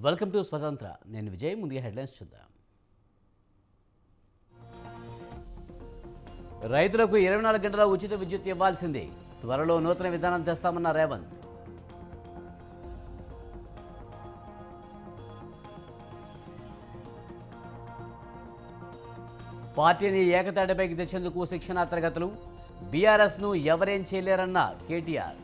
Welcome to స్వతంత్ర. నేను విజయ్. ముందుగా హెడ్లైన్స్ చూద్దాం. రైతులకు 24 గంటల ఉచిత విద్యుత్ ఇవ్వాల్సిందే. త్వరలో నూతన విధానం తెస్తామన్న రేవంత్. పార్టీని ఏకతాటిపైకి తెచ్చేందుకు శిక్షణా తరగతులు. బీఆర్ఎస్ను ఎవరేం చేయలేరన్న కేటీఆర్.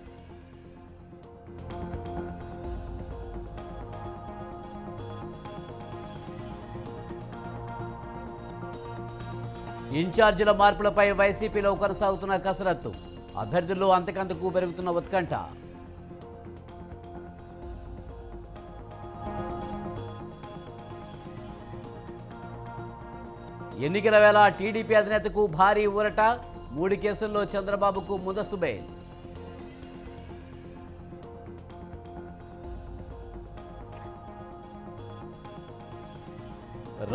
ఇన్ఛార్జీల మార్పులపై వైసీపీలో కొనసాగుతున్న కసరత్తు. అభ్యర్థుల్లో అంతకంతకు పెరుగుతున్న ఉత్కంఠ. ఎన్నికల వేళ టీడీపీ అధినేతకు భారీ ఊరట. 3 కేసుల్లో చంద్రబాబుకు ముందస్తు బెయిల్.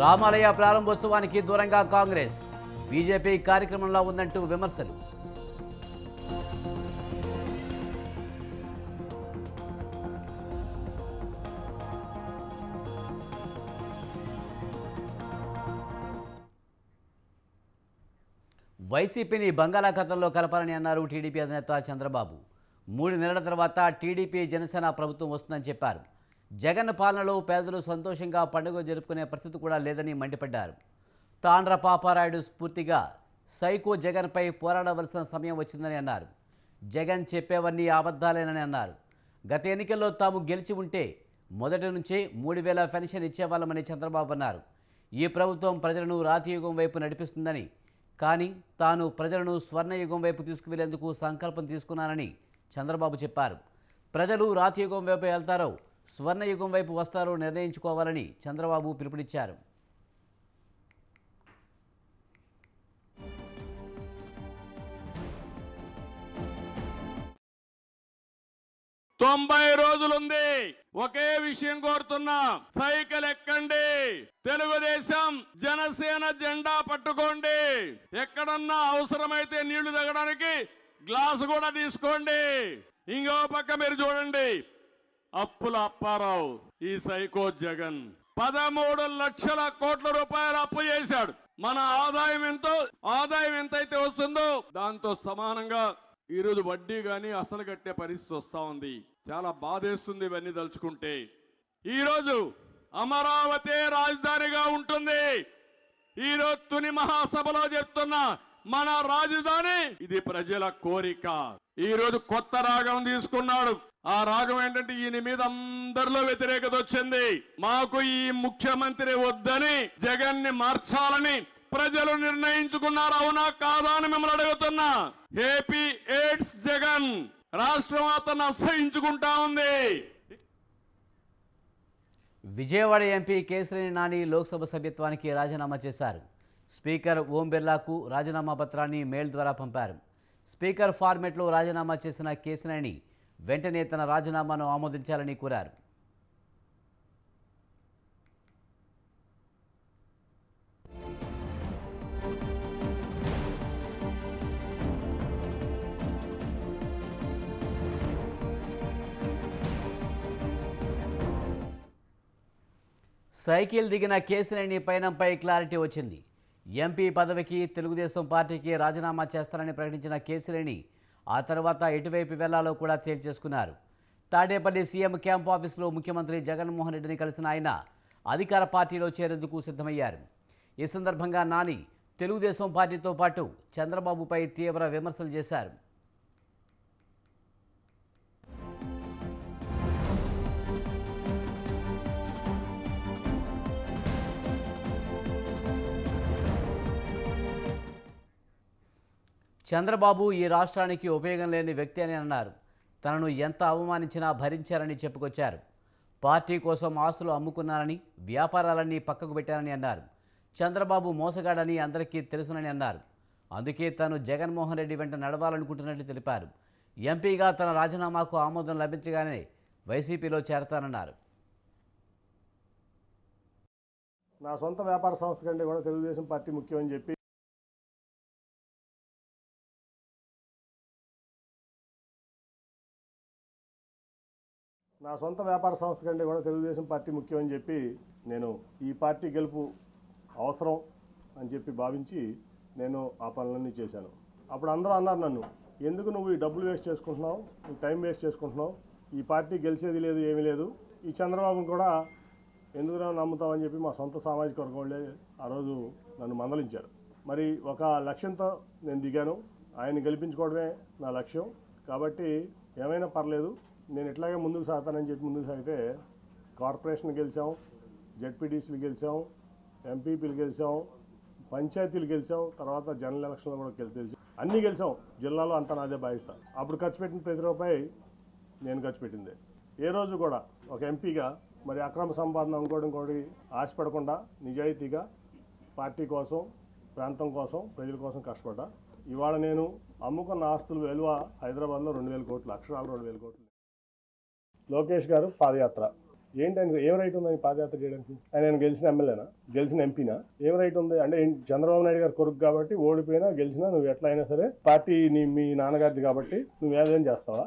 రామాలయ ప్రారంభోత్సవానికి దూరంగా కాంగ్రెస్. బీజేపీ కార్యక్రమంలో ఉందంటూ విమర్శలు. వైసీపీని బంగాళాఖాతంలో కలపాలని అన్నారు టీడీపీ అధినేత చంద్రబాబు. 3 నెలల తర్వాత టీడీపీ జనసేన ప్రభుత్వం వస్తుందని చెప్పారు. జగన్ పాలనలో పేదలు సంతోషంగా పండుగ జరుపుకునే పరిస్థితి కూడా లేదని మండిపడ్డారు. తాండ్ర పాపారాయుడు స్ఫూర్తిగా సైకో జగన్పై పోరాడవలసిన సమయం వచ్చిందని అన్నారు. జగన్ చెప్పేవన్నీ అబద్ధాలేనని అన్నారు. గత ఎన్నికల్లో తాము గెలిచి ఉంటే మొదటి నుంచే 3000 పెన్షన్ ఇచ్చేవాళ్ళమని చంద్రబాబు అన్నారు. ఈ ప్రభుత్వం ప్రజలను రాతియుగం వైపు నడిపిస్తుందని, కానీ తాను ప్రజలను స్వర్ణయుగం వైపు తీసుకువెళ్లేందుకు సంకల్పం తీసుకున్నానని చంద్రబాబు చెప్పారు. ప్రజలు రాతియుగం వైపు వెళ్తారో స్వర్ణయుగం వైపు వస్తారో నిర్ణయించుకోవాలని చంద్రబాబు పిలుపునిచ్చారు. తొంభై రోజులుంది. ఒకే విషయం కోరుతున్నా, సైకిల్ ఎక్కండి, తెలుగుదేశం జనసేన జెండా పట్టుకోండి, ఎక్కడన్నా అవసరమైతే నీళ్లు తాగడానికి గ్లాసు కూడా తీసుకోండి. ఇంకో పక్క మీరు చూడండి, అప్పుల అప్పారావు, ఈ సైకో జగన్ 13 లక్షల కోట్ల రూపాయలు అప్పు చేశాడు. మన ఆదాయం ఎంతైతే వస్తుందో దాంతో సమానంగా ఈరోజు వడ్డీ గాని అసలు కట్టే పరిస్థితి వస్తా ఉంది. చాలా బాధేస్తుంది ఇవన్నీ తలుచుకుంటే. ఈరోజు అమరావతి రాజధానిగా ఉంటుంది. ఈరోజు తుని మహాసభలో చెప్తున్నా, మన రాజధాని ఇది ప్రజల కోరిక. ఈరోజు కొత్త రాగం తీసుకున్నాడు. ఆ రాగం ఏంటంటే, ఈయన మీద అందరిలో వ్యతిరేకత వచ్చింది. మాకు ఈ ముఖ్యమంత్రి వద్దని, జగన్ ని మార్చాలని ప్రజలు నిర్ణయించుకున్నారు. అవునా కాదా అని మిమ్మల్ని అడుగుతున్నా. ఏపీ ఎయిడ్స్ జగన్ రాష్ట్రం అతను అసహించుకుంటా ఉంది. విజయవాడ ఎంపీ కేశినేని నాని లోక్సభ సభ్యత్వానికి రాజీనామా చేశారు. స్పీకర్ ఓం బిర్లాకు రాజీనామా పత్రాన్ని మెయిల్ ద్వారా పంపారు. స్పీకర్ ఫార్మెట్లో రాజీనామా చేసిన కేశినేని వెంటనే తన రాజీనామాను ఆమోదించాలని కోరారు. సైకిల్ దిగిన కేశినేని పయనంపై క్లారిటీ వచ్చింది. ఎంపీ పదవికి తెలుగుదేశం పార్టీకి రాజీనామా చేస్తారని ప్రకటించిన కేశినేని ఆ తర్వాత ఎటువైపు వెళ్లాలో కూడా తేల్చేసుకున్నారు. తాడేపల్లి సీఎం క్యాంప్ ఆఫీసులో ముఖ్యమంత్రి జగన్మోహన్ రెడ్డిని కలిసిన ఆయన అధికార పార్టీలో చేరేందుకు సిద్ధమయ్యారు. ఈ సందర్భంగా నాని తెలుగుదేశం పార్టీతో పాటు చంద్రబాబుపై తీవ్ర విమర్శలు చేశారు. చంద్రబాబు ఈ రాష్ట్రానికి ఉపయోగం లేని వ్యక్తి అని అన్నారు. తనను ఎంత అవమానించినా భరించారని చెప్పుకొచ్చారు. పార్టీ కోసం ఆస్తులు అమ్ముకున్నారని, వ్యాపారాలన్నీ పక్కకు పెట్టారని అన్నారు. చంద్రబాబు మోసగాడని అందరికీ తెలుసునని అన్నారు. అందుకే తాను జగన్మోహన్ రెడ్డి వెంట నడవాలనుకుంటున్నట్టు తెలిపారు. ఎంపీగా తన రాజీనామాకు ఆమోదం లభించగానే వైసీపీలో చేరతానన్నారు. నా సొంత వ్యాపార సంస్థ కంటే కూడా తెలుగుదేశం పార్టీ ముఖ్యమని చెప్పి నా సొంత వ్యాపార సంస్థ కంటే కూడా తెలుగుదేశం పార్టీ ముఖ్యమని చెప్పి నేను ఈ పార్టీ గెలుపు అవసరం అని చెప్పి భావించి నేను ఆ పనులన్నీ చేశాను. అప్పుడు అందరూ అన్నారు నన్ను, ఎందుకు నువ్వు ఈ డబ్బులు వేస్ట్ చేసుకుంటున్నావు, నువ్వు టైం వేస్ట్ చేసుకుంటున్నావు, ఈ పార్టీ గెలిచేది లేదు, ఏమీ లేదు, ఈ చంద్రబాబును కూడా ఎందుకు నమ్ముతామని చెప్పి మా సొంత సామాజిక వర్గం వాళ్ళే ఆ రోజు నన్ను మందలించారు. మరి ఒక లక్ష్యంతో నేను దిగాను, ఆయన గెలిపించుకోవడమే నా లక్ష్యం. కాబట్టి ఏమైనా పర్లేదు, నేను ఇట్లాగే ముందుకు సాగుతానని చెప్పి ముందుకు సాగితే కార్పొరేషన్ గెలిచాం, జెడ్పీటీసీలు గెలిచాం, ఎంపీపీలు గెలిచాం, పంచాయతీలు గెలిచాం, తర్వాత జనరల్ ఎలక్షన్లో కూడా గెలిచాం, అన్నీ గెలిచాం. జిల్లాలో అంతా నాదే బాధిస్తా. అప్పుడు ఖర్చు పెట్టిన ప్రతి రూపాయి నేను ఖర్చు పెట్టిందే. ఏ రోజు కూడా ఒక ఎంపీగా మరి అక్రమ సంపాదన ఇంకోటి ఆశపడకుండా నిజాయితీగా పార్టీ కోసం, ప్రాంతం కోసం, ప్రజల కోసం కష్టపడ్డా. ఇవాళ నేను అమ్ముకున్న ఆస్తుల విలువ హైదరాబాద్లో 2,000 కోట్లు, అక్షరాలు 2,000 కోట్లు. లోకేష్ గారు పాదయాత్ర ఏంటని, ఏం రైట్ ఉందని పాదయాత్ర చేయడానికి? ఆయన గెలిచిన ఎమ్మెల్యేనా, గెలిచిన ఎంపీనా? ఏం రైట్ ఉంది అంటే చంద్రబాబు నాయుడు గారు కొడుకు కాబట్టి ఓడిపోయినా గెలిచినా నువ్వు ఎట్లా అయినా సరే పార్టీ మీ నాన్నగారిది కాబట్టి నువ్వు ఏదేం చేస్తావా?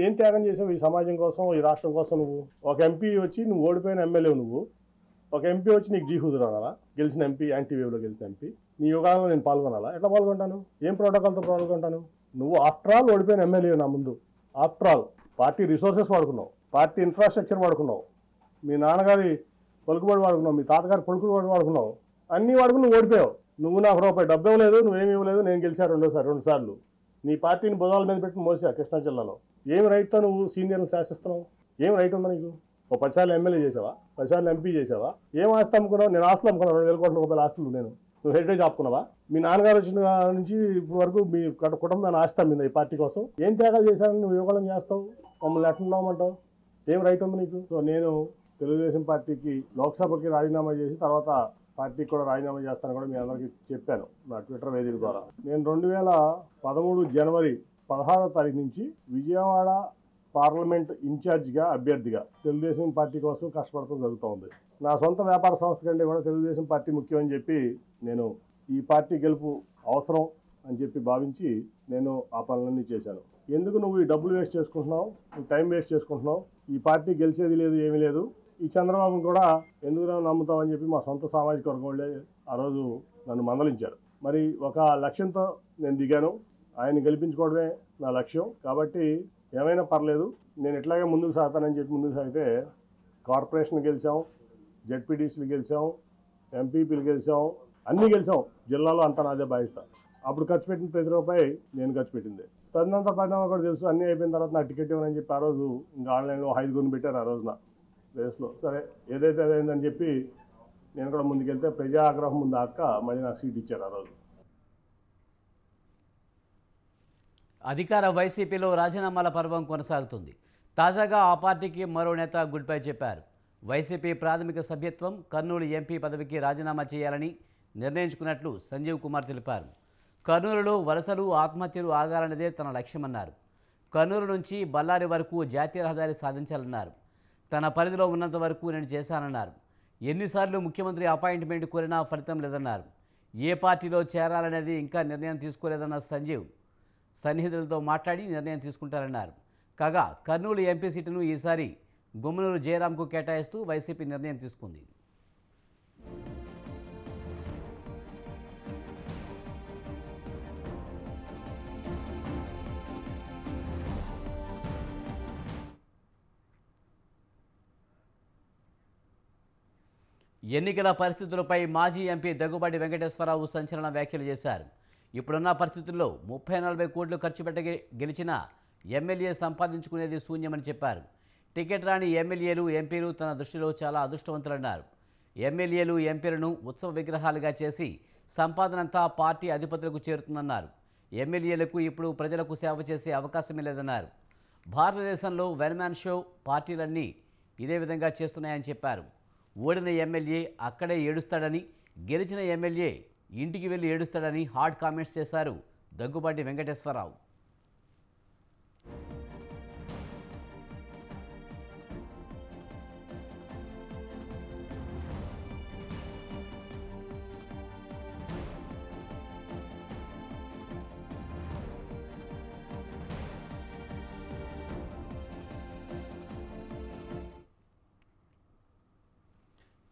ఏం త్యాగం చేసావు ఈ సమాజం కోసం, ఈ రాష్ట్రం కోసం? నువ్వు ఒక ఎంపీ వచ్చి, నువ్వు ఓడిపోయిన ఎమ్మెల్యే, నువ్వు ఒక ఎంపీ వచ్చి నీకు జీహుదురు అనాలా? గెలిచిన ఎంపీ, యాంటీవేవ్లో గెలిచిన ఎంపీ నీ యోగాలో నేను పాల్గొనాలా? ఎట్లా పాల్గొంటాను? ఏం ప్రోటోకాల్తో పాల్గొంటాను? నువ్వు ఆఫ్టర్ ఆల్ ఓడిపోయిన ఎమ్మెల్యే నా ముందు. ఆఫ్టర్ ఆల్ పార్టీ రిసోర్సెస్ వాడుకున్నావు, పార్టీ ఇన్ఫ్రాస్ట్రక్చర్ వాడుకున్నావు, మీ నాన్నగారి పలుకుబడి వాడుకున్నావు, మీ తాతగారి పలుకుబడి వాడుకున్నావు, అన్నీ వాడుకుని నువ్వు ఓడిపోయావు. నువ్వు నాకు రూపాయి డబ్బు ఇవ్వలేదు, నువ్వేమి ఇవ్వలేదు, నేను గెలిచాను 2 సార్లు. నీ పార్టీని భుజాల మీద పెట్టి మోసా కృష్ణా జిల్లాలో. ఏం రైట్తో నువ్వు సీనియర్ని శాసిస్తున్నావు? ఏం రైట్ ఉందా నీకు? ఓ 10 సార్లు ఎమ్మెల్యే చేసావా, 10 సార్లు ఎంపీ చేసావా? ఏం ఆస్తి అమ్ముకున్నావు? నేను ఆస్తులు అమ్ముకున్నాను, 2,000 కోట్ల రూపాయల ఆస్తులు. నువ్వు హెరిటేజ్ ఆపుకున్నావా? మీ నాన్నగారు వచ్చిన నుంచి ఇప్పటి వరకు మీ కుటుంబాన్ని ఆస్తి అమ్మిందా ఈ పార్టీ కోసం? ఏం త్యాగాలు చేశారని నువ్వు యువకులం చేస్తావు? మమ్మల్ని ఎట్లున్నామంటావు? ఏం రైట్ ఉంది నీకు? సో నేను తెలుగుదేశం పార్టీకి లోక్సభకి రాజీనామా చేసి తర్వాత పార్టీకి కూడా రాజీనామా చేస్తాను కూడా మీ అందరికీ చెప్పాను నా ట్విట్టర్ వేదిక ద్వారా. నేను 2013 జనవరి 16వ తారీఖు నుంచి విజయవాడ పార్లమెంట్ ఇన్ఛార్జిగా, అభ్యర్థిగా తెలుగుదేశం పార్టీ కోసం కష్టపడటం జరుగుతూ ఉంది. నా సొంత వ్యాపార సంస్థ కంటే కూడా తెలుగుదేశం పార్టీ ముఖ్యమని చెప్పి నేను ఈ పార్టీ గెలుపు అవసరం అని చెప్పి భావించి నేను ఆ పనులన్నీ చేశాను. ఎందుకు నువ్వు ఈ డబ్బులు వేస్ట్ చేసుకుంటున్నావు, నువ్వు టైం వేస్ట్ చేసుకుంటున్నావు, ఈ పార్టీ గెలిచేది లేదు, ఏమీ లేదు, ఈ చంద్రబాబును కూడా ఎందుకు నమ్ముతామని చెప్పి మా సొంత సామాజిక వర్గం వాళ్ళే ఆ రోజు నన్ను మందలించారు. మరి ఒక లక్ష్యంతో నేను దిగాను, ఆయన గెలిపించుకోవడమే నా లక్ష్యం. కాబట్టి ఏమైనా పర్లేదు, నేను ఇట్లాగే ముందుకు సాగుతానని చెప్పి ముందుకు సాగితే కార్పొరేషన్ గెలిచాం, జెడ్పీటీసీలు గెలిచాం, ఎంపీపీలు గెలిచాం, అన్నీ గెలిచాం. జిల్లాలో అంతా నాదే బాధిస్తా. అప్పుడు ఖర్చు పెట్టిన ప్రతి రూపాయి నేను ఖర్చు పెట్టింది. తదనంతర పరిణామం కూడా తెలుసు. అన్నీ అయిపోయిన తర్వాత నాకు టికెట్ ఇవ్వనని చెప్పి ఆ రోజు ఇంకా ఆన్లైన్లో 5 పెట్టారు ఆ రోజున రేస్లో. సరే ఏదైతే అదైందని చెప్పి నేను కూడా ముందుకెళ్తే ప్రజా ఆగ్రహం ముందు అక్క మళ్ళీ నాకు సీట్ ఇచ్చారు ఆ రోజు. అధికార వైసీపీలో రాజీనామాల పర్వం కొనసాగుతుంది. తాజాగా ఆ పార్టీకి మరో నేత గుడ్ బై చెప్పారు. వైసీపీ ప్రాథమిక సభ్యత్వం, కర్నూలు ఎంపీ పదవికి రాజీనామా చేయాలని నిర్ణయించుకున్నట్లు సంజీవ్ కుమార్ తెలిపారు. కర్నూలులో వలసలు, ఆత్మహత్యలు ఆగాలన్నదే తన లక్ష్యమన్నారు. కర్నూలు నుంచి బళ్ళారి వరకు జాతీయ రహదారి సాధించాలన్నారు. తన పరిధిలో ఉన్నంత వరకు నేను చేశానన్నారు. ఎన్నిసార్లు ముఖ్యమంత్రి అపాయింట్మెంట్ కోరినా ఫలితం లేదన్నారు. ఏ పార్టీలో చేరాలనేది ఇంకా నిర్ణయం తీసుకోలేదన్న సంజీవ్ సన్నిహితులతో మాట్లాడి నిర్ణయం తీసుకుంటారన్నారు. కాగా కర్నూలు ఎంపీ సీటును ఈసారి గుమ్మనూరు జయరాంకు కేటాయిస్తూ వైసీపీ నిర్ణయం తీసుకుంది. ఎన్నికల పరిస్థితులపై మాజీ ఎంపీ దగ్గుబాటి వెంకటేశ్వరరావు సంచలన వ్యాఖ్యలు చేశారు. ఇప్పుడున్న పరిస్థితుల్లో 30-40 కోట్లు ఖర్చు పెట్ట గెలిచిన ఎమ్మెల్యే సంపాదించుకునేది శూన్యమని చెప్పారు. టికెట్ రాని ఎమ్మెల్యేలు, ఎంపీలు తన దృష్టిలో చాలా అదృష్టవంతులన్నారు. ఎమ్మెల్యేలు, ఎంపీలను ఉత్సవ విగ్రహాలుగా చేసి సంపాదనంతా పార్టీ అధిపతులకు చేరుతుందన్నారు. ఎమ్మెల్యేలకు ఇప్పుడు ప్రజలకు సేవ చేసే అవకాశమే లేదన్నారు. భారతదేశంలో వన్-మ్యాన్ షో పార్టీలన్నీ ఇదే విధంగా చేస్తున్నాయని చెప్పారు. ఓడిన ఎమ్మెల్యే అక్కడే ఏడుస్తాడని, గెలిచిన ఎమ్మెల్యే ఇంటికి వెళ్ళి ఏడుస్తాడని హాట్ కామెంట్స్ చేశారు దగ్గుబాటి వెంకటేశ్వరరావు.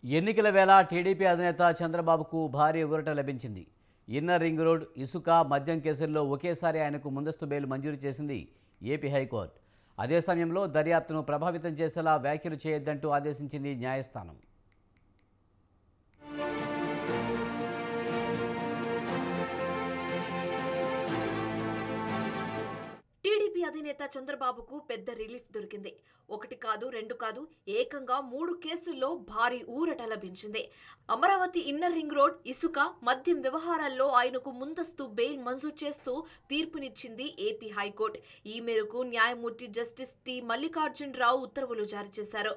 ఎన్నికల వేళ టీడీపీ అధినేత చంద్రబాబుకు భారీ ఊరట లభించింది. ఇన్నర్ రింగ్ రోడ్, ఇసుక, మద్యం కేసుల్లో ఒకేసారి ఆయనకు ముందస్తు బెయిల్ మంజూరు చేసింది ఏపీ హైకోర్టు. అదే సమయంలో దర్యాప్తును ప్రభావితం చేసేలా వ్యాఖ్యలు చేయొద్దంటూ ఆదేశించింది న్యాయస్థానం. టీడీపీ అధినేత చంద్రబాబుకు పెద్ద రిలీఫ్ దొరికింది. ఒకటి కాదు, రెండు కాదు, ఏకంగా 3 కేసుల్లో భారీ ఊరట లభించింది. అమరావతి ఇన్నర్ రింగ్ రోడ్, ఇసుక, మద్యం వ్యవహారాల్లో ఆయనకు ముందస్తు బెయిల్ మంజూరు చేస్తూ తీర్పునిచ్చింది ఏపీ హైకోర్టు. ఈ మేరకు న్యాయమూర్తి జస్టిస్ టి మల్లికార్జునరావు ఉత్తర్వులు జారీ చేశారు.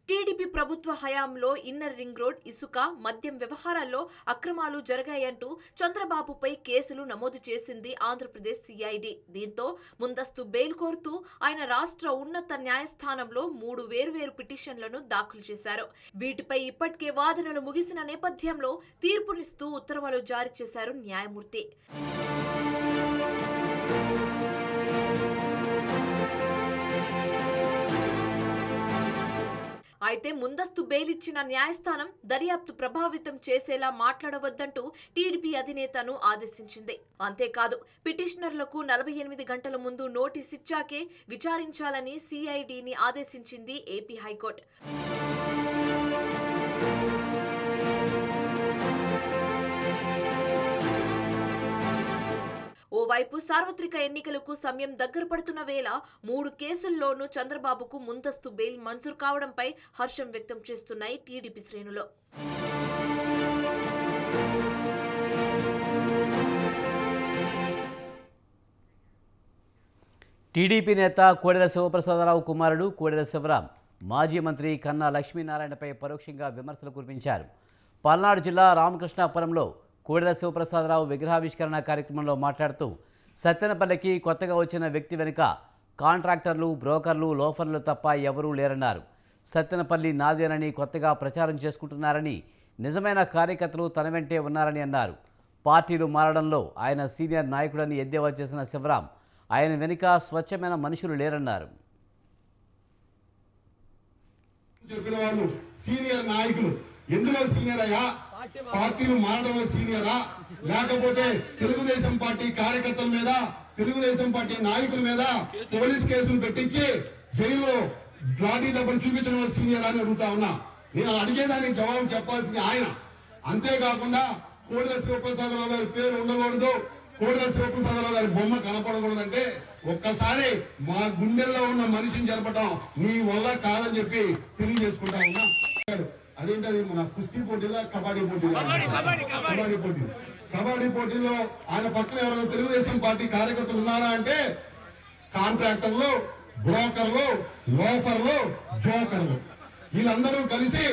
టీడీపీ ప్రభుత్వ హయాంలో ఇన్నర్ రింగ్ రోడ్, ఇసుక, మద్యం వ్యవహారాల్లో అక్రమాలు జరిగాయంటూ చంద్రబాబుపై కేసులు నమోదు చేసింది ఆంధ్రప్రదేశ్ సిఐడి. దీంతో ముందస్తు బెయిల్ కోరుతూ ఆయన రాష్ట్ర ఉన్నత న్యాయస్థానంలో 3 వేర్వేరు పిటిషన్లను దాఖలు చేశారు. వీటిపై ఇప్పటికే వాదనలు ముగిసిన నేపథ్యంలో తీర్పునిస్తూ ఉత్తర్వులు జారీ చేశారు న్యాయమూర్తి. అయితే ముందస్తు బెయిల్ ఇచ్చిన న్యాయస్థానం దర్యాప్తు ప్రభావితం చేసేలా మాట్లాడవద్దంటూ టీడీపీ అధినేతను ఆదేశించింది. అంతేకాదు, పిటిషనర్లకు 48 గంటల ముందు నోటీస్ ఇచ్చాకే విచారించాలని సిఐడిని ఆదేశించింది ఏపీ హైకోర్టు. ఓవైపు సార్వత్రిక ఎన్నికలకు సమయం దగ్గర పడుతున్న వేళ 3 కేసుల్లోనూ చంద్రబాబుకు ముందస్తు బెయిల్ మంజూరు కావడంపై హర్షం వ్యక్తం చేస్తున్నాయి టీడీపీ శ్రేణులు. టీడీపీ నేత కోడెల శివప్రసాదరావు కుమారుడు కోడెల శివరాం మాజీ మంత్రి కన్నా లక్ష్మీనారాయణపై పరోక్షంగా విమర్శలు కురిపించారు. పల్నాడు జిల్లా రామకృష్ణాపురంలో కోడెల శివప్రసాదరావు విగ్రహావిష్కరణ కార్యక్రమంలో మాట్లాడుతూ సత్తెనపల్లికి కొత్తగా వచ్చిన వ్యక్తి వెనుక కాంట్రాక్టర్లు, బ్రోకర్లు, లోఫర్లు తప్ప ఎవరూ లేరన్నారు. సత్తెనపల్లి నాదేనని కొత్తగా ప్రచారం చేసుకుంటున్నారని, నిజమైన కార్యకర్తలు తన వెంటే ఉన్నారని అన్నారు. పార్టీలు మారడంలో ఆయన సీనియర్ నాయకుడని ఎద్దేవా చేసిన శివరాం ఆయన వెనుక స్వచ్ఛమైన మనుషులు లేరన్నారు. సీనియర్ నాయకులు ఎందులో సీనియర్ అయ్యా? పార్టీలు మారడంలో సీనియరా? లేకపోతే తెలుగుదేశం పార్టీ కార్యకర్తల మీద, తెలుగుదేశం పార్టీ నాయకుల మీద పోలీస్ కేసులు పెట్టించి జైల్లో లాఠీ దెబ్బలు చూపించడంలో సీనియర్ అని అడుగుతా ఉన్నా. నేను అడిగేదానికి జవాబు చెప్పాల్సింది ఆయన. అంతేకాకుండా కోడెల శివప్రసాదరావు గారి పేరు ఉండకూడదు, కోడెల శివప్రసాదరావు గారి బొమ్మ కనపడకూడదంటే ఒక్కసారి మా గుండెల్లో ఉన్న మనిషిని జరపడం నీ వల్ల కాదని చెప్పి తెలియజేసుకుంటా ఉన్నా. అదేంటది మన కుస్తీ పోటీలో కబడ్డీ పోటీలో కబడ్డీ పోటీలో ఆయన పక్కన ఎవరైనా తెలుగుదేశం పార్టీ కార్యకర్తలు ఉన్నారా అంటే కాంట్రాక్టర్లు, బ్రోకర్లు, లోఫర్లు, జోకర్లు వీళ్ళందరూ కలిసి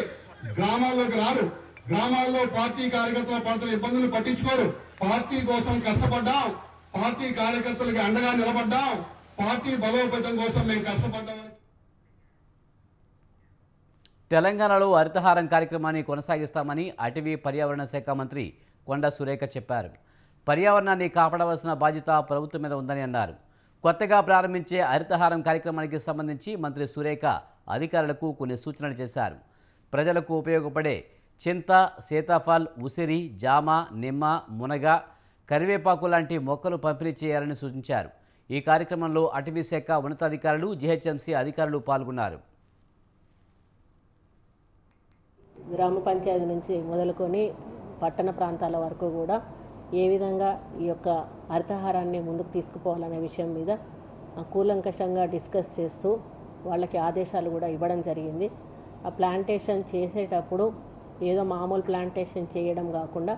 గ్రామాల్లోకి రారు. గ్రామాల్లో పార్టీ కార్యకర్తల పడుతున్న ఇబ్బందులు పట్టించుకోరు. పార్టీ కోసం కష్టపడ్డాం, పార్టీ కార్యకర్తలకి అండగా నిలబడ్డాం, పార్టీ బలోపేతం కోసం మేము కష్టపడ్డామని. తెలంగాణలో హరితహారం కార్యక్రమాన్ని కొనసాగిస్తామని అటవీ పర్యావరణ శాఖ మంత్రి కొండా సురేఖ చెప్పారు. పర్యావరణాన్ని కాపాడవలసిన బాధ్యత ప్రభుత్వం మీద ఉందని అన్నారు. కొత్తగా ప్రారంభించే హరితహారం కార్యక్రమానికి సంబంధించి మంత్రి సురేఖ అధికారులకు కొన్ని సూచనలు చేశారు. ప్రజలకు ఉపయోగపడే చింత, సీతాఫల్, ఉసిరి, జామ, నిమ్మ, మునగ, కరివేపాకు లాంటి మొక్కలు పంపిణీ చేయాలని సూచించారు. ఈ కార్యక్రమంలో అటవీ శాఖ ఉన్నతాధికారులు, జీహెచ్ఎంసీ అధికారులు పాల్గొన్నారు. గ్రామ పంచాయతీ నుంచి మొదలుకొని పట్టణ ప్రాంతాల వరకు కూడా ఏ విధంగా ఈ యొక్క హరితహారాన్ని ముందుకు తీసుకుపోవాలనే విషయం మీద కూలంకషంగా డిస్కస్ చేస్తూ వాళ్ళకి ఆదేశాలు కూడా ఇవ్వడం జరిగింది. ఆ ప్లాంటేషన్ చేసేటప్పుడు ఏదో మామూలు ప్లాంటేషన్ చేయడం కాకుండా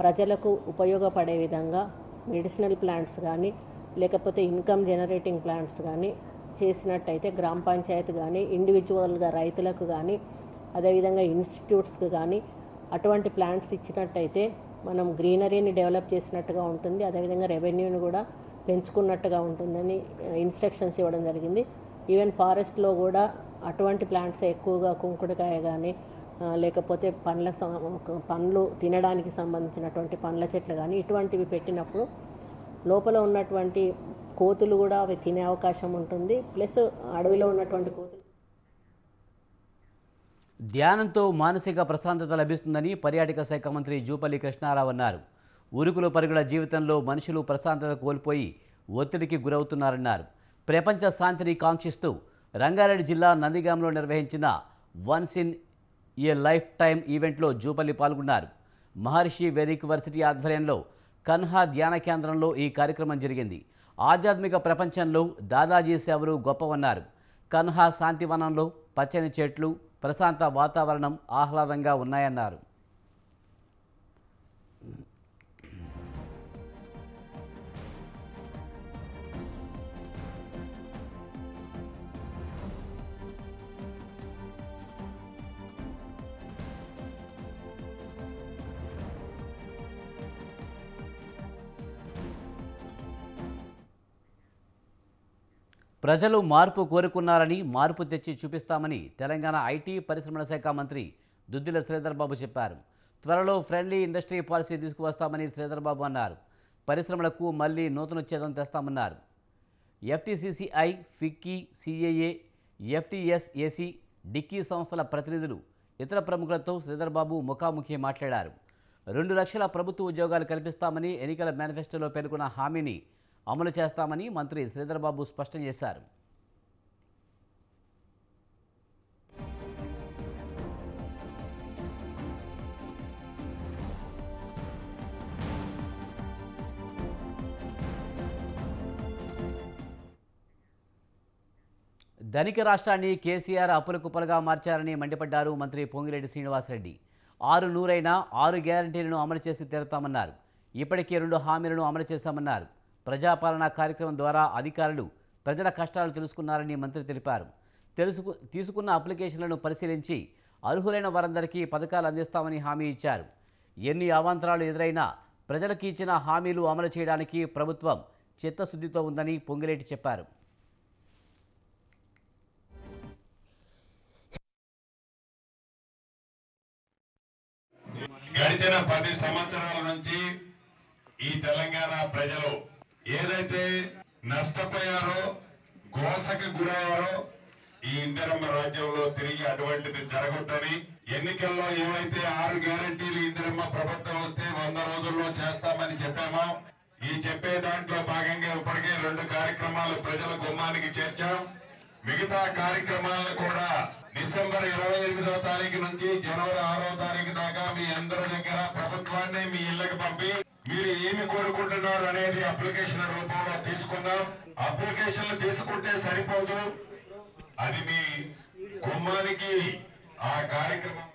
ప్రజలకు ఉపయోగపడే విధంగా మెడిసినల్ ప్లాంట్స్ కానీ లేకపోతే ఇన్కమ్ జనరేటింగ్ ప్లాంట్స్ కానీ చేసినట్టయితే గ్రామ పంచాయతీ కానీ ఇండివిజువల్గా రైతులకు కానీ అదేవిధంగా ఇన్స్టిట్యూట్స్కి కానీ అటువంటి ప్లాంట్స్ ఇచ్చినట్టయితే మనం గ్రీనరీని డెవలప్ చేసినట్టుగా ఉంటుంది, అదేవిధంగా రెవెన్యూని కూడా పెంచుకున్నట్టుగా ఉంటుందని ఇన్స్ట్రక్షన్స్ ఇవ్వడం జరిగింది. ఈవెన్ ఫారెస్ట్లో కూడా అటువంటి ప్లాంట్స్ ఎక్కువగా కుంకుడుకాయ కానీ లేకపోతే పండ్లు తినడానికి సంబంధించినటువంటి పండ్ల చెట్లు కానీ ఇటువంటివి పెట్టినప్పుడు లోపల ఉన్నటువంటి కోతులు కూడా అవి తినే అవకాశం ఉంటుంది. ప్లస్ అడవిలో ఉన్నటువంటి కోతులు ధ్యానంతో మానసిక ప్రశాంతత లభిస్తుందని పర్యాటక శాఖ మంత్రి జూపల్లి కృష్ణారావు అన్నారు. ఉరుకులు పరుగుల జీవితంలో మనుషులు ప్రశాంతత కోల్పోయి ఒత్తిడికి గురవుతున్నారన్నారు. ప్రపంచ శాంతిని కాంక్షిస్తూ రంగారెడ్డి జిల్లా నందిగాంలో నిర్వహించిన once in a life time ఈవెంట్లో జూపల్లి పాల్గొన్నారు. మహర్షి వేదిక్ వర్సిటీ ఆధ్వర్యంలో కన్హా ధ్యాన కేంద్రంలో ఈ కార్యక్రమం జరిగింది. ఆధ్యాత్మిక ప్రపంచంలో దాదాజీ సేవలు గొప్పవన్నారు. కన్హా శాంతివనంలో పచ్చని చెట్లు, ప్రశాంత వాతావరణం ఆహ్లాదంగా ఉన్నాయన్నారు. ప్రజలు మార్పు కోరుకున్నారని, మార్పు తెచ్చి చూపిస్తామని తెలంగాణ ఐటీ పరిశ్రమల శాఖ మంత్రి దుద్దిల శ్రీధర్ బాబు చెప్పారు. త్వరలో friendly industry policy తీసుకువస్తామని Sridhar Babu అన్నారు. పరిశ్రమలకు మళ్లీ నూతనోచ్ఛేదం తెస్తామన్నారు. ఎఫ్టీసీసీఐ, ఫిక్కీ, సిఏఏ, ఎఫ్టీఎస్ఏసీ, డిక్కీ సంస్థల ప్రతినిధులు, ఇతర ప్రముఖులతో శ్రీధర్ బాబు ముఖాముఖి మాట్లాడారు. 2 లక్షల ప్రభుత్వ ఉద్యోగాలు కల్పిస్తామని ఎన్నికల మేనిఫెస్టోలో పేర్కొన్న హామీని అమలు చేస్తామని మంత్రి శ్రీధర్ బాబు స్పష్టం చేశారు. ధనిక రాష్ట్రాన్ని కేసీఆర్ అప్పుల కుప్పలుగా మార్చారని మండిపడ్డారు మంత్రి పొంగిరెడ్డి శ్రీనివాసరెడ్డి. 6 నూరైనా 6 గ్యారంటీలను అమలు చేసి తీరుతామన్నారు. ఇప్పటికే 2 హామీలను అమలు చేశామన్నారు. ప్రజాపాలన కార్యక్రమం ద్వారా అధికారులు ప్రజల కష్టాలు తెలుసుకున్నారని మంత్రి తెలిపారు. తీసుకున్న అప్లికేషన్లను పరిశీలించి అర్హులైన వారందరికీ పథకాలు అందిస్తామని హామీ ఇచ్చారు. ఎన్ని అవాంతరాలు ఎదురైనా ప్రజలకు ఇచ్చిన హామీలు అమలు చేయడానికి ప్రభుత్వం చిత్తశుద్ధితో ఉందని పొంగిరెడ్డి చెప్పారు. గడిచిన 10 సంవత్సరాల నుంచి ఈ తెలంగాణ ప్రజలు ఏదైతే నష్టపోయారో, గోసకు గురయ్యారో, ఈ ఇందిరమ్మ రాజ్యంలో తిరిగి అటువంటిది జరగొద్దని, ఎన్నికల్లో ఏవైతే 6 గ్యారంటీలు ఇందిరమ్మ ప్రభుత్వం వస్తే 100 రోజుల్లో చేస్తామని చెప్పామో, ఈ చెప్పే దాంట్లో భాగంగా ఇప్పటికే 2 కార్యక్రమాలు ప్రజల గుమ్మానికి చేర్చాం. మిగతా కార్యక్రమాలను కూడా డిసెంబర్ 28వ తారీఖు నుంచి జనవరి 6వ తారీఖు దాకా మీ అందరి దగ్గర ప్రభుత్వాన్ని మీ ఇళ్లకు పంపి మీరు ఏమి కోరుకుంటున్నారు అనేది అప్లికేషన్ రూపంలో తీసుకుందాం. అప్లికేషన్లు తీసుకుంటే సరిపోదు, అది మీ గుమ్మానికి ఆ కార్యక్రమం.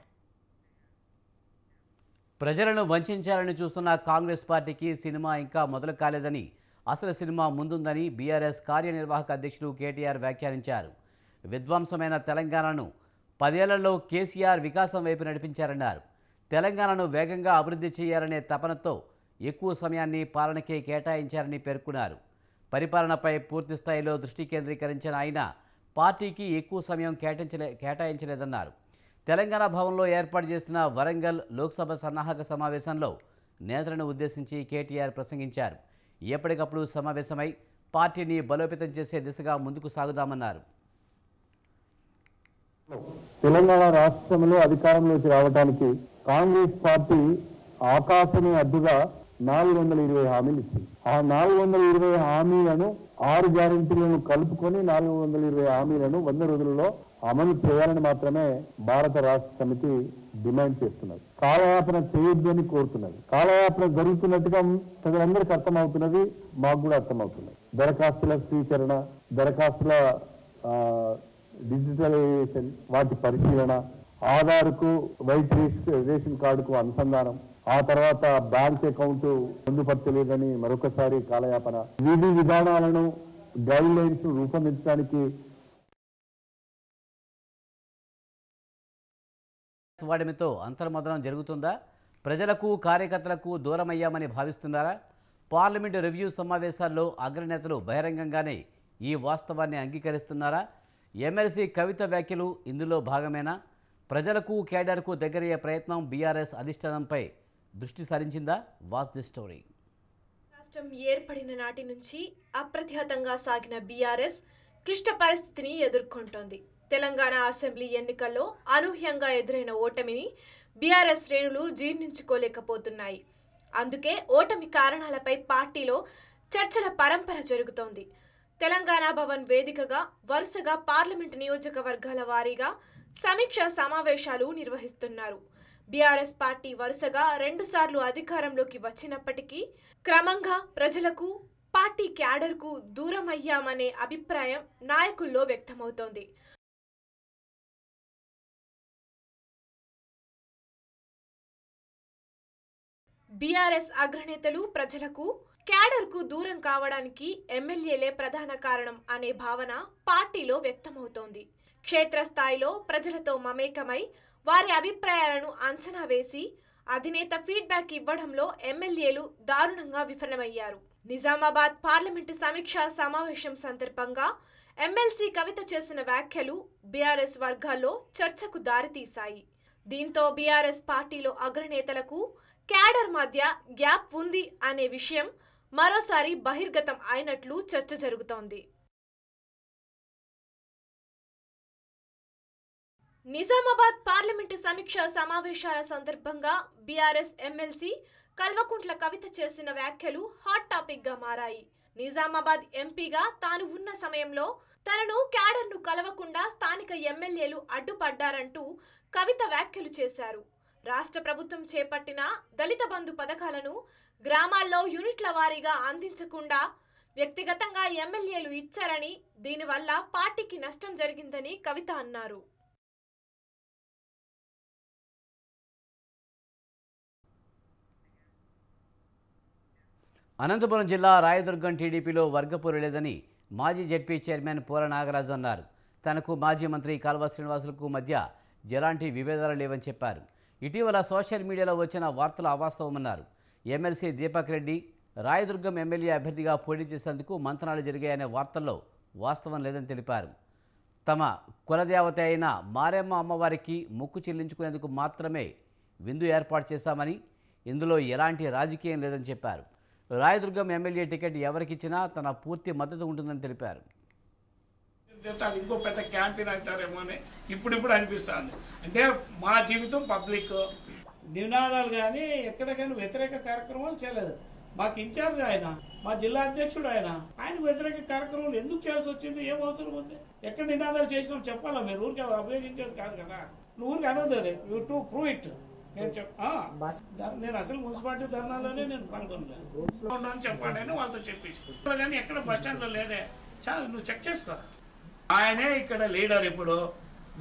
ప్రజలను వంచాలని చూస్తున్న కాంగ్రెస్ పార్టీకి సినిమా ఇంకా మొదలు కాలేదని, అసలు సినిమా ముందుందని బీఆర్ఎస్ కార్యనిర్వాహక అధ్యక్షుడు కేటీఆర్ వ్యాఖ్యానించారు. విధ్వంసమైన తెలంగాణను 10 ఏళ్లలో కేసీఆర్ వికాసం వైపు నడిపించారన్నారు. తెలంగాణను వేగంగా అభివృద్ధి చేయాలనే తపనతో ఎక్కువ సమయాన్ని పాలనకే కేటాయించారని పేర్కొన్నారు. పరిపాలనపై పూర్తి స్థాయిలో దృష్టి కేంద్రీకరించిన ఆయన పార్టీకి ఎక్కువ సమయం కేటాయించలేదన్నారు. తెలంగాణ భవన్లో ఏర్పాటు చేసిన వరంగల్ లోక్సభ సన్నాహక సమావేశంలో నేతలను ఉద్దేశించి కేటీఆర్ ప్రసంగించారు. ఎప్పటికప్పుడు సమావేశమై పార్టీని బలోపేతం చేసే దిశగా ముందుకు సాగుదామన్నారు. తెలంగాణ రాష్ట్రంలో అధికారంలోకి రావడానికి కాంగ్రెస్ పార్టీ ఆకాశమే అడ్డుగా 420 హామీలు ఇచ్చింది. ఆ 420 హామీలను 6 గ్యారెంటీలను కలుపుకొని 420 హామీలను 100 రోజులలో అమలు చేయాలని మాత్రమే భారత రాష్ట్ర సమితి డిమాండ్ చేస్తున్నది. కాలయాపన చేయొద్దని కోరుతున్నది. కాలయాపన జరుగుతున్నట్టుగా ప్రజలందరికీ అర్థమవుతున్నది, మాకు కూడా అర్థమవుతున్నది. దరఖాస్తుల స్వీకరణ, దరఖాస్తుల డిజిటలైజేషన్, వాటి పరిశీలన, ఆధార్కు వైట్ రేషన్ కార్డుకు అనుసంధానం, ఆ తర్వాత బ్యాంక్ అకౌంట్ పొందుపరచలేదని మరొకసారి కాలయాపన, విధి విధానాలను గైడ్ లైన్స్ రూపొందించడానికి వాడిమితో అంతర్మదనం జరుగుతుందా? ప్రజలకు కార్యకర్తలకు దూరమయ్యామని భావిస్తున్నారా? పార్లమెంటు రివ్యూ సమావేశాల్లో అగ్రనేతలు బహిరంగంగానే ఈ వాస్తవాన్ని అంగీకరిస్తున్నారా? ఎమ్మెల్సీ కవిత వ్యాఖ్యలు ఇందులో భాగమేనా? ప్రజలకు కేడర్కు దగ్గరయ్యే ప్రయత్నం బీఆర్ఎస్ అధిష్టానంపై దృష్టి సారించిందా? Watch the story. రాష్ట్రం ఏర్పడిన నాటి నుంచి అప్రతిహతంగా సాగిన బీఆర్ఎస్ క్లిష్ట పరిస్థితిని ఎదుర్కొంటోంది. తెలంగాణ అసెంబ్లీ ఎన్నికల్లో అనూహ్యంగా ఎదురైన ఓటమిని బీఆర్ఎస్ శ్రేణులు జీర్ణించుకోలేకపోతున్నాయి. అందుకే ఓటమి కారణాలపై పార్టీలో చర్చల పరంపర జరుగుతోంది. తెలంగాణ భవన్ వేదికగా వరుసగా పార్లమెంటు నియోజకవర్గాల వారీగా సమీక్షా సమావేశాలు నిర్వహిస్తున్నారు. బీఆర్ఎస్ పార్టీ వరుసగా 2 సార్లు అధికారంలోకి వచ్చినప్పటికీ క్రమంగా ప్రజలకు పార్టీ క్యాడర్కు దూరం అయ్యామనే అభిప్రాయం నాయకుల్లో వ్యక్తమవుతోంది. బీఆర్ఎస్ అగ్రనేతలు ప్రజలకు క్యాడర్కు దూరం కావడానికి ఎమ్మెల్యేలే ప్రధాన కారణం అనే భావన పార్టీలో వ్యక్తమవుతోంది. క్షేత్రస్థాయిలో ప్రజలతో మమేకమై వారి అభిప్రాయాలను అంచనా వేసి అధినేత ఫీడ్బ్యాక్ ఇవ్వడంలో ఎమ్మెల్యేలు దారుణంగా విఫలమయ్యారు. నిజామాబాద్ పార్లమెంటు సమీక్షా సమావేశం సందర్భంగా ఎమ్మెల్సీ కవిత చేసిన వ్యాఖ్యలు బీఆర్ఎస్ వర్గాల్లో చర్చకు దారితీశాయి. దీంతో బీఆర్ఎస్ పార్టీలో అగ్రనేతలకు క్యాడర్ మధ్య గ్యాప్ ఉంది అనే విషయం మరోసారి బహిర్గతం అయినట్లు చర్చ జరుగుతోంది. నిజామాబాద్ పార్లమెంటు సమీక్షా సమావేశాల సందర్భంగా బీఆర్ఎస్ ఎమ్మెల్సీ కల్వకుంట్ల కవిత చేసిన వ్యాఖ్యలు హాట్ టాపిక్ గా మారాయి. నిజామాబాద్ ఎంపీగా తాను ఉన్న సమయంలో తనను క్యాడర్ను కలవకుండా స్థానిక ఎమ్మెల్యేలు అడ్డుపడ్డారంటూ కవిత వ్యాఖ్యలు చేశారు. రాష్ట్ర ప్రభుత్వం చేపట్టిన దళిత బంధు పథకాలను గ్రామాల్లో యూనిట్ల వారీగా అందించకుండా వ్యక్తిగతంగా ఎమ్మెల్యేలు ఇచ్చారని, దీనివల్ల పార్టీకి నష్టం జరిగిందని కవిత అన్నారు. అనంతపురం జిల్లా రాయదుర్గం టీడీపీలో వర్గపోరు లేదని మాజీ జెడ్పీ చైర్మన్ పూల నాగరాజు అన్నారు. తనకు మాజీ మంత్రి కాల్వ శ్రీనివాసులకు మధ్య ఎలాంటి విభేదాలు లేవని చెప్పారు. ఇటీవల సోషల్ మీడియాలో వచ్చిన వార్తలు అవాస్తవమన్నారు. ఎమ్మెల్సీ దీపక్ రెడ్డి రాయదుర్గం ఎమ్మెల్యే అభ్యర్థిగా పోటీ చేసేందుకు మంతనాలు జరిగాయనే వార్తల్లో వాస్తవం లేదని తెలిపారు. తమ కులదేవత అయిన మారెమ్మ అమ్మవారికి మొక్కు చెల్లించుకునేందుకు మాత్రమే విందు ఏర్పాటు చేశామని, ఇందులో ఎలాంటి రాజకీయం లేదని చెప్పారు. రాయదుర్గం ఎమ్మెల్యే టికెట్ ఎవరికిచ్చినా తన పూర్తి మద్దతు ఉంటుందని తెలిపారు. ఇంకో పెద్ద క్యాంపెయిన్ అవుతారేమో అని ఇప్పుడు అనిపిస్తుంది. అంటే మా జీవితం పబ్లిక్ నినాదాలు కానీ ఎక్కడికైనా వ్యతిరేక కార్యక్రమాలు చేయలేదు. మాకు ఇన్ఛార్జ్ ఆయన, మా జిల్లా అధ్యక్షుడు ఆయన వ్యతిరేక కార్యక్రమాలు ఎందుకు చేయాల్సి వచ్చింది? ఏం అవసరం ఉంది? ఎక్కడ నినాదాలు చేసినాం చెప్పాలా? మీరు ఊరికి ఉపయోగించేది కాదు కదా. నువ్వు ఊరికి అనదు అది. You to prove it. నేను అసలు మున్సిపాలిటీ ధర్నాలోనే నేను పాల్గొనలేదు చెప్పాడని వాళ్ళతో చెప్పేసి కానీ ఎక్కడ బస్ స్టాండ్ లో లేదే. చాలా నువ్వు చెక్ చేసుకో. ఆయనే ఇక్కడ లీడర్. ఇప్పుడు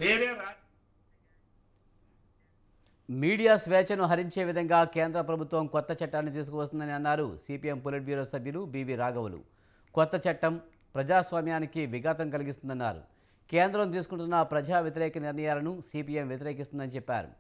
వేరే మీడియా స్వేచ్ఛను హరించే విధంగా కేంద్ర ప్రభుత్వం కొత్త చట్టాన్ని తీసుకువస్తుందని అన్నారు సిపిఎం పొలిట్ బ్యూరో సభ్యులు బివి రాఘవులు. కొత్త చట్టం ప్రజాస్వామ్యానికి విఘాతం కలిగిస్తుందన్నారు. కేంద్రం తీసుకుంటున్న ప్రజా వ్యతిరేక నిర్ణయాలను సిపిఎం వ్యతిరేకిస్తుందని చెప్పారు.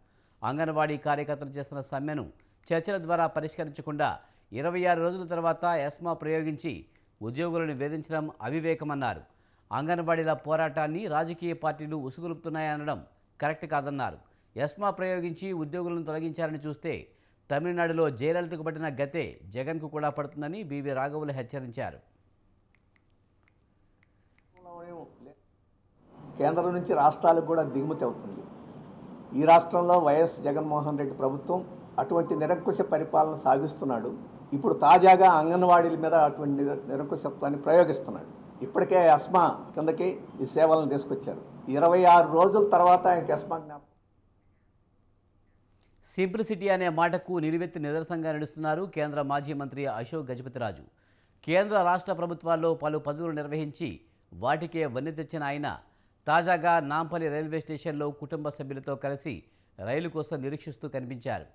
అంగన్వాడీ కార్యకర్తలు చేస్తున్న సమ్మెను చర్చల ద్వారా పరిష్కరించకుండా 26 రోజుల తర్వాత ఎస్మా ప్రయోగించి ఉద్యోగులను వేధించడం అవివేకమన్నారు. అంగన్వాడీల పోరాటాన్ని రాజకీయ పార్టీలు ఉసుగొలుపుతున్నాయనడం కరెక్ట్ కాదన్నారు. ఎస్మా ప్రయోగించి ఉద్యోగులను తొలగించారని చూస్తే తమిళనాడులో జయలలితకు పట్టిన గతే జగన్కు కూడా పడుతుందని బివి రాఘవులు హెచ్చరించారు. కేంద్రం నుంచి రాష్ట్రాలకు కూడా దిగుమతి అవుతుంది. ఈ రాష్ట్రంలో వైఎస్ జగన్మోహన్ రెడ్డి ప్రభుత్వం అటువంటి నిరంకుశ పరిపాలన సాగిస్తున్నాడు. ఇప్పుడు తాజాగా అంగన్వాడీల మీద అటువంటి నిరంకుశత్వాన్ని ప్రయోగిస్తున్నాడు. ఇప్పటికే ఎస్మా కిందకి ఈ సేవలను తీసుకొచ్చారు. 26 రోజుల తర్వాత ఆయనకి ఎస్మా సింప్లిసిటీ అనే మాటకు నిలువెత్తి నిదర్శనంగా నడుస్తున్నారు కేంద్ర మాజీ మంత్రి అశోక్ గజపతిరాజు. కేంద్ర రాష్ట్ర ప్రభుత్వాల్లో పలు పదవులు నిర్వహించి వాటికే వన్నె తెచ్చిన ఆయన తాజాగా నాంపల్లి రైల్వే స్టేషన్లో కుటుంబ సభ్యులతో కలిసి రైలు కోసం నిరీక్షిస్తూ కనిపించారు.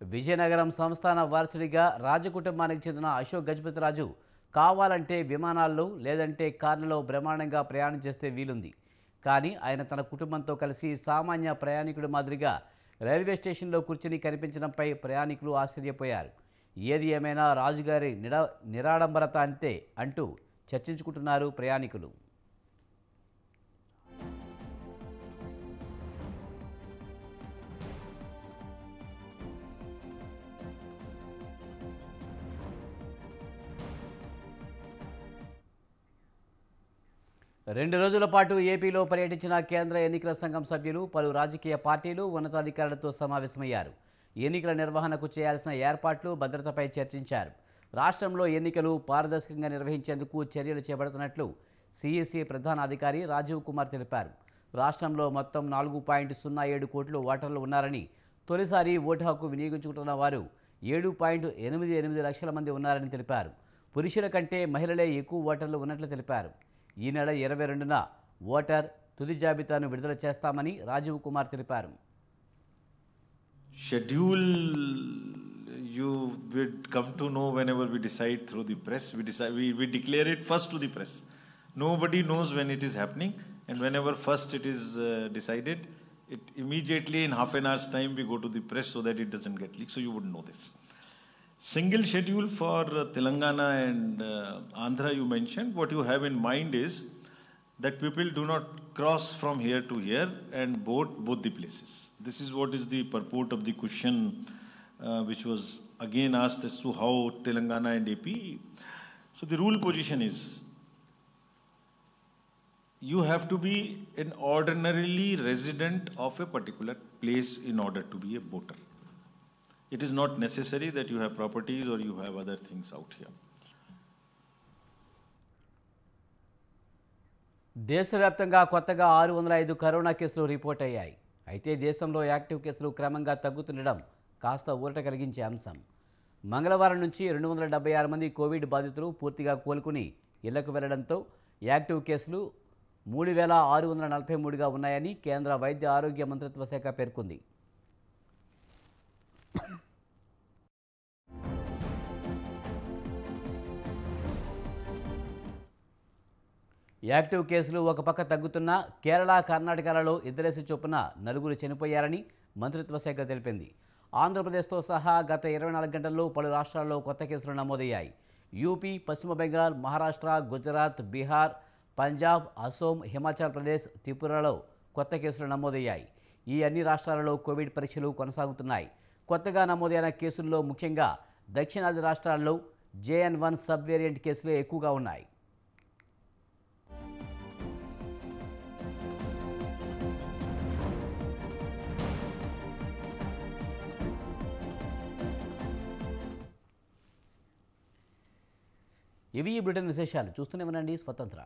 విజయనగరం సంస్థాన వారసుడిగా రాజకుటుంబానికి చెందిన అశోక్ గజపతిరాజు కావాలంటే విమానాల్లో లేదంటే కార్లలో బ్రహ్మాండంగా ప్రయాణం చేస్తే వీలుంది. కానీ ఆయన తన కుటుంబంతో కలిసి సామాన్య ప్రయాణికుడి మాదిరిగా రైల్వే స్టేషన్లో కూర్చుని కనిపించడంపై ప్రయాణికులు ఆశ్చర్యపోయారు. ఏది ఏమైనా రాజుగారి నిరాడంబరత అంతే అంటూ చర్చించుకుంటున్నారు ప్రయాణికులు. 2 రోజుల పాటు ఏపీలో పర్యటించిన కేంద్ర ఎన్నికల సంఘం సభ్యులు పలు రాజకీయ పార్టీలు ఉన్నతాధికారులతో సమావేశమయ్యారు. ఎన్నికల నిర్వహణకు చేయాల్సిన ఏర్పాట్లు, భద్రతపై చర్చించారు. రాష్ట్రంలో ఎన్నికలు పారదర్శకంగా నిర్వహించేందుకు చర్యలు చేపడుతున్నట్లు సిఈసి ప్రధాన అధికారి రాజీవ్ కుమార్ తెలిపారు. రాష్ట్రంలో మొత్తం 4.07 కోట్ల ఓటర్లు ఉన్నారని, తొలిసారి ఓటు హక్కు వినియోగించుకుంటున్న వారు 7.88 లక్షల మంది ఉన్నారని తెలిపారు. పురుషుల కంటే మహిళలే ఎక్కువ ఓటర్లు ఉన్నట్లు తెలిపారు. ఈ నెల 22న ఓటర్ తుది జాబితాను విడుదల చేస్తామని రాజీవ్ కుమార్ తెలిపారు. Schedule you will come to know whenever we decide through the press. We declare it first to the press. Nobody knows when it is happening, and whenever first it is decided, it immediately in half an hour's time we go to the press so that it doesn't get leaked. So you would know this. Single schedule for Telangana and Andhra you mentioned. What you have in mind is that people do not cross from here to here and vote both the places. This is what is the purport of the question which was again asked as to how Telangana and AP. So the rule position is you have to be an ordinarily resident of a particular place in order to be a voter. It is not necessary that you have properties or you have other things out here. దేశవ్యాప్తంగా కొత్తగా 605 corona కేసులు report అయ్యాయి. అయితే దేశంలో active కేసులు క్రమంగా తగ్గుతుండడం కాస్త ఊరట కలిగించే అంశం. మంగళవారం నుంచి 276 మంది కోవిడ్ బాధితులు పూర్తిగా కోలుకుని ఇళ్లకు వెళ్లడంతో యాక్టివ్ కేసులు 3643గా ఉన్నాయని కేంద్ర వైద్య ఆరోగ్య మంత్రిత్వ శాఖ పేర్కొంది. యాక్టివ్ కేసులు ఒక పక్క తగ్గుతున్నా కేరళ, కర్ణాటకలలో ఇద్దరేసి చొప్పున 4 చనిపోయారని మంత్రిత్వ శాఖ తెలిపింది. ఆంధ్రప్రదేశ్తో సహా గత 24 గంటల్లో పలు రాష్ట్రాల్లో కొత్త కేసులు నమోదయ్యాయి. యూపీ, పశ్చిమ బెంగాల్, మహారాష్ట్ర, గుజరాత్, బీహార్, పంజాబ్, అసోం, హిమాచల్ ప్రదేశ్, త్రిపురలో కొత్త కేసులు నమోదయ్యాయి. ఈ అన్ని రాష్ట్రాలలో కోవిడ్ పరీక్షలు కొనసాగుతున్నాయి. కొత్తగా నమోదైన కేసుల్లో ముఖ్యంగా దక్షిణాది రాష్ట్రాల్లో JN1 సబ్ వేరియంట్ కేసులే ఎక్కువగా ఉన్నాయి. ఇవి ఈ బ్రిటన్ విశేషాలు. చూస్తూనే ఉండండి స్వతంత్ర.